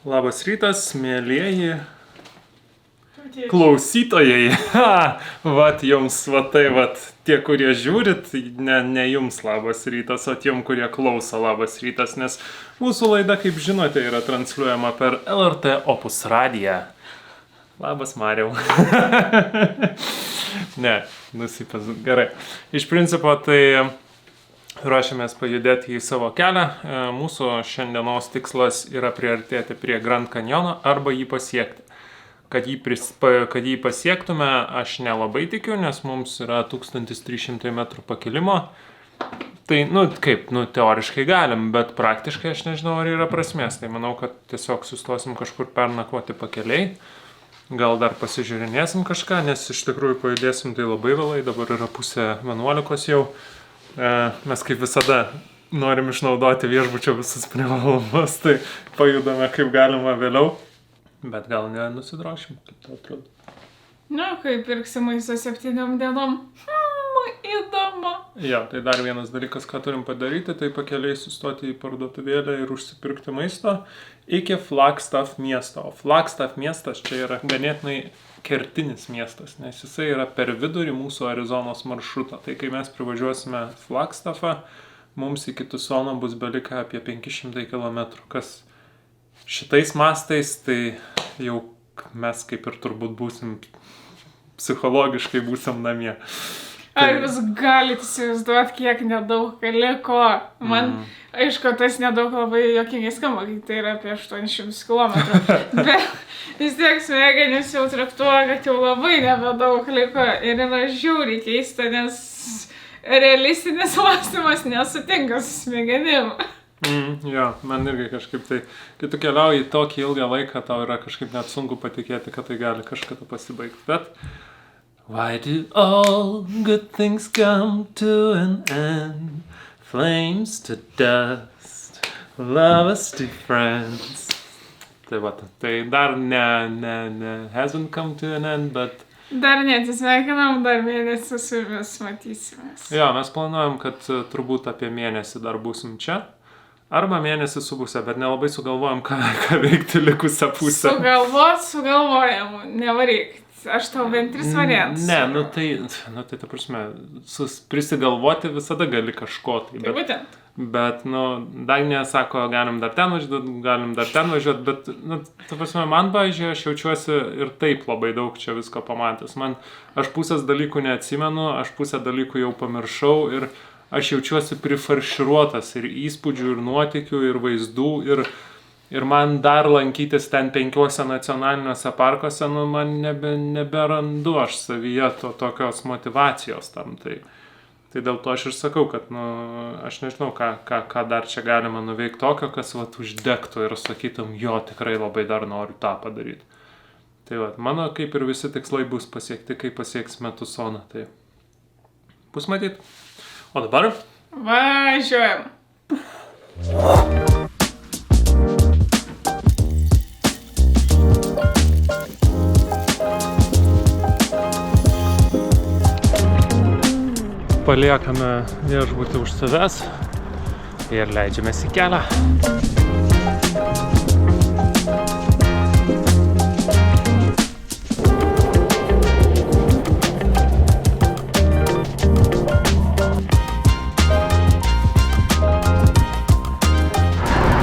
Labas rytas, mėlieji klausytojai. Vat jums, va tai, vat tie, kurie žiūrit, ne jums labas rytas, o tiem, kurie klauso labas rytas, nes mūsų laida, kaip žinote, yra transliuojama per LRT Opus radiją. Labas, Mariau. Ne, nusipas, gerai. Iš principo, tai ruošiamės pajudėti į savo kelią. Mūsų šiandienos tikslas yra priartėti prie Grand Canjono arba jį pasiekti. Kad jį pasiektume, aš nelabai tikiu, nes mums yra 1300 metrų pakilimo. Tai, teoriškai galim, bet praktiškai aš nežinau, ar yra prasmės. Tai manau, kad tiesiog sustosim kažkur pernakvoti pakeliai. Gal dar pasižiūrinėsim kažką, nes iš tikrųjų pajudėsim tai labai vėlai, dabar yra 10:30 jau. Mes kaip visada norim išnaudoti viešbučio visus privalumus, tai pajudame kaip galima vėliau, bet gal nenusidrošim, kaip tau atrodo. Kai pirksim maisto 7 dienom, įdomu. Ja, tai dar vienas dalykas, ką turim padaryti, tai pakeliai sustoti į parduotuvėlę ir užsipirkti maisto iki Flagstaff miesto. O Flagstaff miestas čia yra ganėtinai kertinis miestas, nes jisai yra per vidurį mūsų Arizonos maršruto. Tai kai mes privažiuosime Flagstaffą, mums iki Tucsono bus belikę apie 500 km. Kas šitais mastais, tai jau mes kaip ir turbūt būsim psichologiškai būsim namie. Ar jūs galite įsivaizduoti, kiek nedaug liko? Man, aišku, tas nedaug labai juokingai skamba, kai tai yra apie 800 km. Bet vis tiek smegenys jau traktuoja, kad jau labai nebedaug liko. Ir yra žiūri keista, nes realistinis mąstymas nesutinka su smegenim. Jo, man irgi kažkaip tai, kai tu keliauji tokį ilgą laiką, tau yra kažkaip net sunku patikėti, kad tai gali kažkada pasibaigti. Bet why do all good things come to an end? Flames to dust, lovers to friends. Tai va, tai dar hasn't come to an end, bet... Dar neatsisveikinam, dar mėnesį su jumis matysimės. Jo, mes planuojam, kad turbūt apie mėnesį dar būsim čia. Arba mėnesį su pusę, bet nelabai sugalvojam, ką veikti likusią pusę. Sugalvojam, nevaryk. Aš tau bent 3 variantus. Ne, tai ta prasme, prisigalvoti visada gali kažko. Tai būtent. Bet, Dagnė sako, galim dar ten važiuoti, bet, ta prasme, man, pavyzdžiui, aš jaučiuosi ir taip labai daug čia visko pamatęs. Aš pusės dalykų neatsimenu, aš pusę dalykų jau pamiršau ir aš jaučiuosi prifarširuotas ir įspūdžių, ir nuotykių, ir vaizdų, ir man dar lankytis ten 5 nacionaliniuose parkuose, man neberandu aš savyje tokios motyvacijos tam. Tai dėl to aš ir sakau, kad, aš nežinau, ką dar čia galima nuveikti tokio, kas uždegtų ir sakytum, jo, tikrai labai dar noriu tą padaryti. Tai mano kaip ir visi tikslai bus pasiekti, kai pasieksime Tucsoną. Tai bus matyt. O dabar? Važiuojam. Paliekame viešbutį už savęs ir leidžiamės į kelią.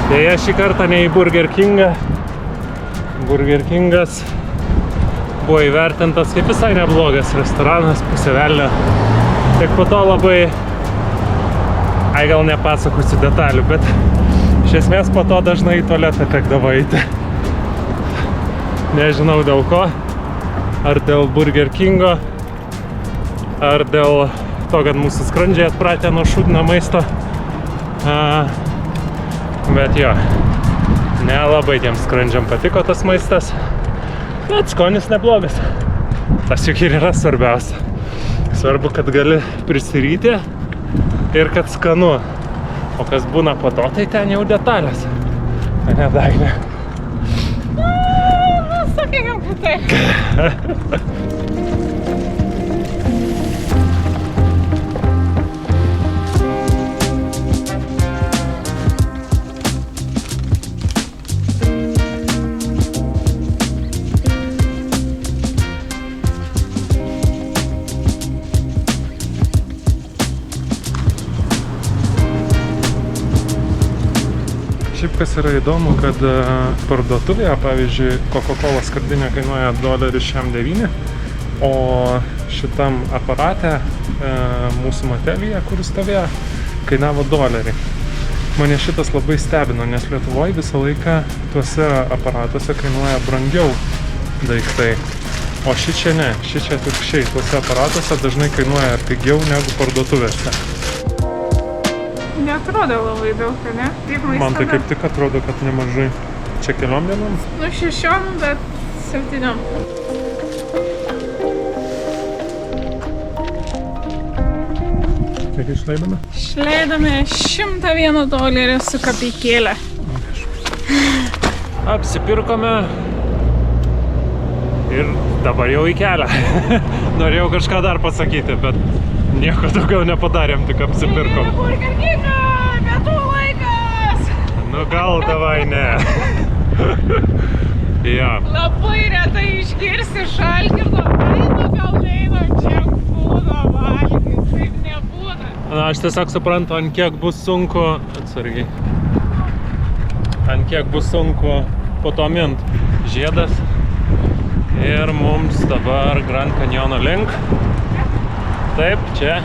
Deja, šį kartą ne į Burger Kingą. Burger Kingas buvo įvertintas kaip visai neblogas restoranas, pusė velnio. Tik po to labai, gal nepasakosiu detalių, bet iš esmės po to dažnai į tualetą tekdavo eiti. Nežinau dėl ko, ar dėl Burger Kingo, ar dėl to, kad mūsų skrandžiai atpratę nuo šūdinio maisto. Bet jo, nelabai tiems skrandžiam patiko tas maistas, bet skonis neblogas. Tas juk ir yra svarbiausia. Svarbu, kad gali prisiryti ir kad skanu. O kas būna po to, tai ten jau detalės. Ne, Dagnė. Sakykime, kad taip. kas yra įdomu, kad parduotuvėje, pavyzdžiui, Coca-Cola skardinė kainuoja $1.09, o šitam aparate mūsų motelyje, kuris stovėjo, kainavo $1. Mane šitas labai stebino, nes Lietuvoje visą laiką tuose aparatuose kainuoja brangiau daiktai. O šičia ne, šičia atvirkščiai, tuose aparatuose dažnai kainuoja pigiau negu parduotuvėse. Neatrodo labai daug, ne? Man tai kaip tik atrodo, kad nemažai. Čia keliom dienom? Nu 6, bet 7. Kiek išleidome? Išleidome $101 su kapeikėlė. Apsipirkome ir dabar jau į kelią. Norėjau kažką dar pasakyti, bet nieko daugiau nepadarėm, tik apsipirkom. Burger Kingą, pietų laikas! Nu gal davai ne. Ja. Labai retai išgirsti Šalgirdo, einu gal neinu džankfūdo valgyti, taip nebūna. Na, aš tiesiog suprantu, ant kiek bus sunku, atsargiai, ant kiek bus sunku po to mint žiedas. Ir mums dabar Grand Canyono link. Taip, čia.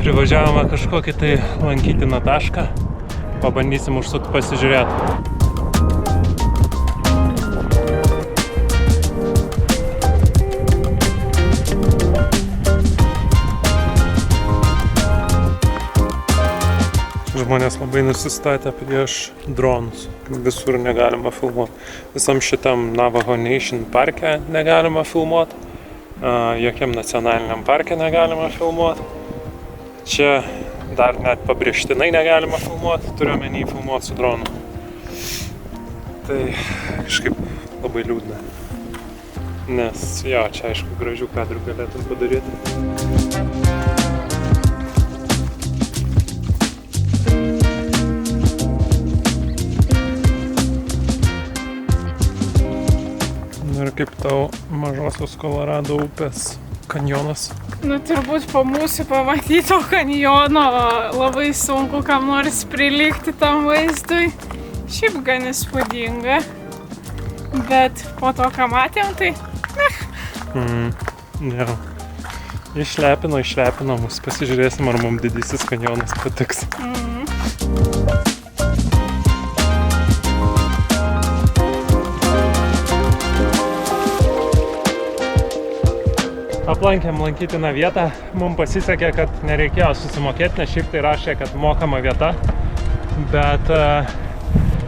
Privažiavome kažkokį tai lankytiną tašką. Pabandysim užsukti pasižiūrėti. Žmonės labai nusistatė prieš dronus. Visur negalima filmuoti. Visam šitam Navajo Nation parke negalima filmuoti. Jokiam nacionaliniam parke negalima filmuoti. Čia dar net pabrėžtinai negalima filmuoti, turiuomenį filmuoti su dronu. Tai kažkaip labai liūdna. Nes jo, čia aišku gražių kadrų galėtum padaryti. Ir kaip tau Mažosios Kolorado upės kanjonas? Nu, turbūt po mūsų pamatyto kanjono labai sunku kam nors prilygti tam vaizdui. Šiaip gan įspūdinga. Bet po to, ką matėm, tai... Jo. Išlepino mus. Pasižiūrėsim, ar mums didysis kanjonas patiks. Aplankėm lankytiną vietą, mums pasisekė, kad nereikėjo susimokėti, nes šiaip tai rašė, kad mokama vieta, bet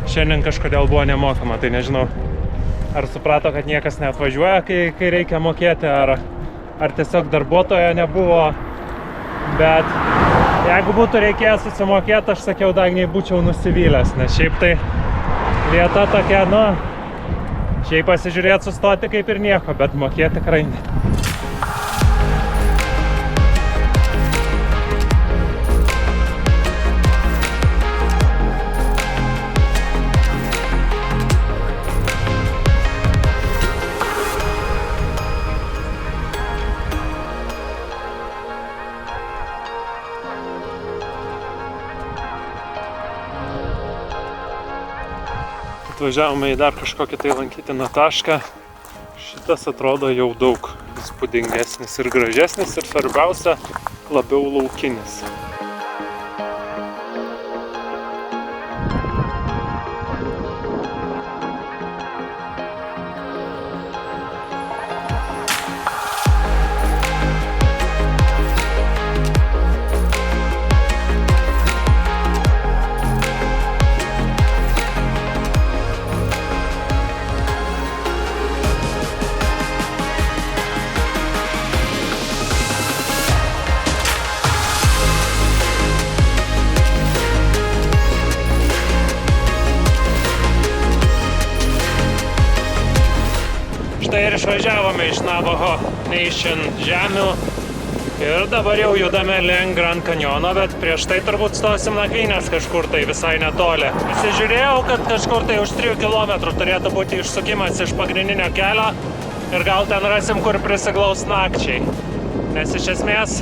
šiandien kažkodėl buvo nemokama, tai nežinau, ar suprato, kad niekas neatvažiuoja, kai reikia mokėti, ar tiesiog darbuotojo nebuvo, bet jeigu būtų reikėję susimokėti, aš sakiau, Dagniai būčiau nusivylęs, nes šiaip tai vieta tokia, nu, šiaip pasižiūrėti sustoti kaip ir nieko, bet mokėti tikrai ne. Atvažiavome į dar kažkokį tai lankytiną tašką. Šitas atrodo jau daug įspūdingesnis ir gražesnis ir svarbiausia, labiau laukinis. štai ir išvažiavome iš Navajo Nation žemių ir dabar jau judame link Grand Canyono, bet prieš tai turbūt stosim nakvynės kažkur tai visai netoli. Pasižiūrėjau, kad kažkur tai už 3 kilometrų turėtų būti išsukimas iš pagrindinio kelio ir gal ten rasim, kur prisiglaus nakčiai. Nes iš esmės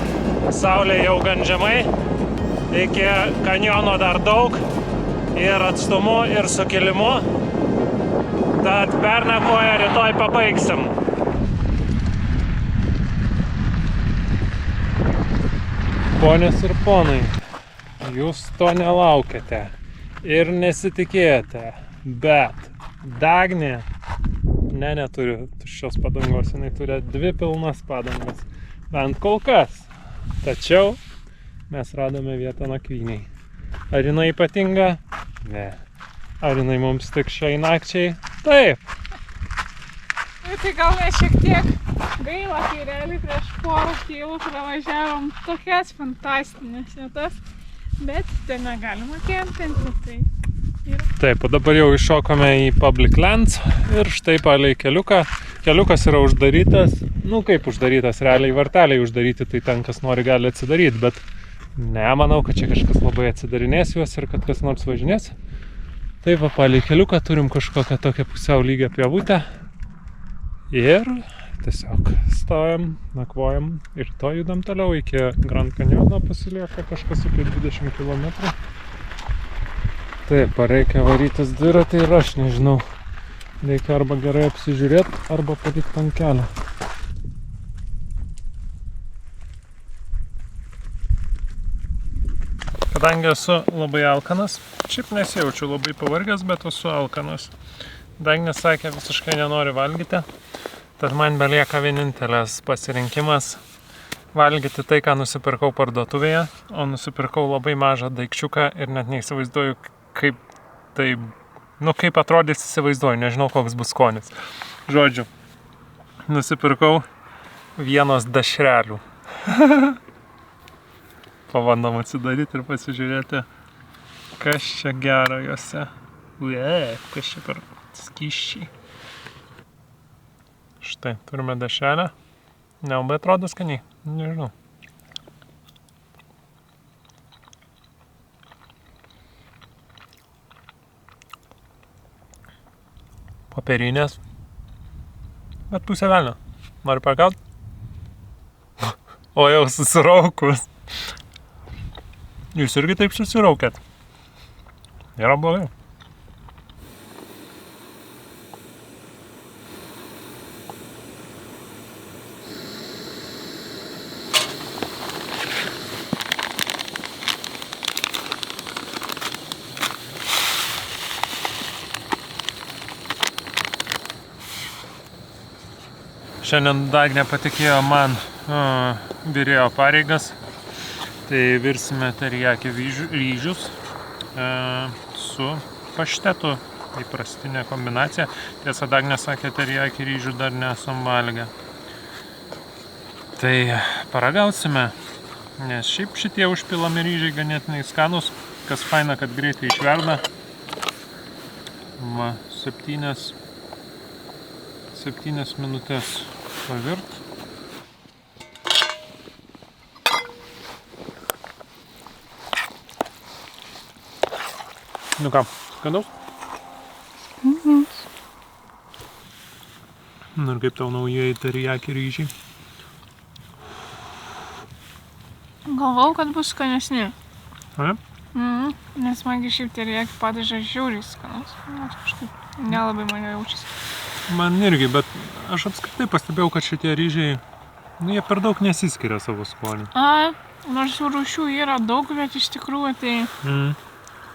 saulė jau gan žemai, iki kanjono dar daug ir atstumu ir sukilimu. Tad pernakvoję rytoj pabaigsim. Ponios ir ponai, jūs to nelaukėte ir nesitikėjote, bet Dagnė neturi tuščios padangos, jinai turi 2 pilnas padangas, bent kol kas. Tačiau mes radome vietą nakvyniai. Ar jinai ypatinga? Ne. Ar jinai mums tik šiai nakčiai? Taip. Tai gal mes šiek tiek gaila, kai realiai prieš porą kilų pravažiavom tokias fantastinės vietas, bet ten negalima kempinti, tai yra. Taip, o dabar jau iššokome į Public Lands ir štai palei keliuką. Keliukas yra uždarytas, kaip uždarytas, realiai varteliai uždaryti, tai ten kas nori gali atsidaryti, bet nemanau, kad čia kažkas labai atsidarinės juos ir kad kas nors važinės. Tai va, palei keliuką turim kažkokią tokią pusiau lygią pievutę ir tiesiog stojam, nakvojam ir to judam toliau iki Grand Canyono, pasilieka kažkas apie 20 km. Taip, reikia varytis dviratį ir aš nežinau, reikia arba gerai apsižiūrėti, arba palikti ant kelio. Kadangi esu labai alkanas, šiaip nesijaučiu labai pavargęs, bet esu alkanas. Dagnė sakė, visiškai nenori valgyti, tad man belieka vienintelis pasirinkimas valgyti tai, ką nusipirkau parduotuvėje, o nusipirkau labai mažą daikčiuką ir net neįsivaizduoju, kaip atrodys įsivaizduoju, nežinau, koks bus skonis. Žodžiu, nusipirkau vienos dešrelių. Pabandom atsidaryti ir pasižiūrėti, kas čia gero juose. Kas čia per skysčiai. Štai, turime dešrelę. Nelabai atrodo skaniai, nežinau. Popierinės. Bet pusė velnio. Nori parkaut? O jau susiraukus. Jūs irgi taip susiraukėt. Nėra blogai. Šiandien Dagnė patikėjo man virėjo pareigas. Tai virsime teriyaki ryžius su paštetu, įprastinė kombinacija. Tiesa, Dagnė sakė, teriyaki ryžių dar nesam valgę. Tai paragausime, nes šiaip šitie užpilami ryžiai ganėtinai skanus, kas faina, kad greitai išverda. Va, 7 minutės pavirt. Nu ką, skanaus? Nu ir kaip tau naujieji teriyaki ryžiai? Galvau, kad bus skanesni. A? Nes mangi šiaip teriyaki padažas žiauriai skanus. Kažkaip nelabai mane jaučiasi. Man irgi, bet aš apskritai pastebėjau, kad šitie ryžiai, jie per daug nesiskiria savo skonį. Nors rūšių yra daug, bet iš tikrųjų tai...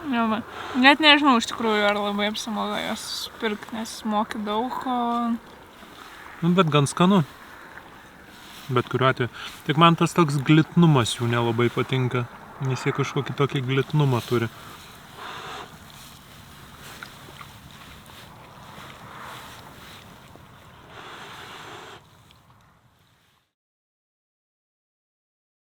Net nežinau iš tikrųjų, ar labai apsimoka jas pirkti, nes moki daug, o... Bet gan skanu. Bet kuriuo atveju. Tik man tas toks glitnumas jų nelabai patinka, nes jie kažkokį tokį glitnumą turi.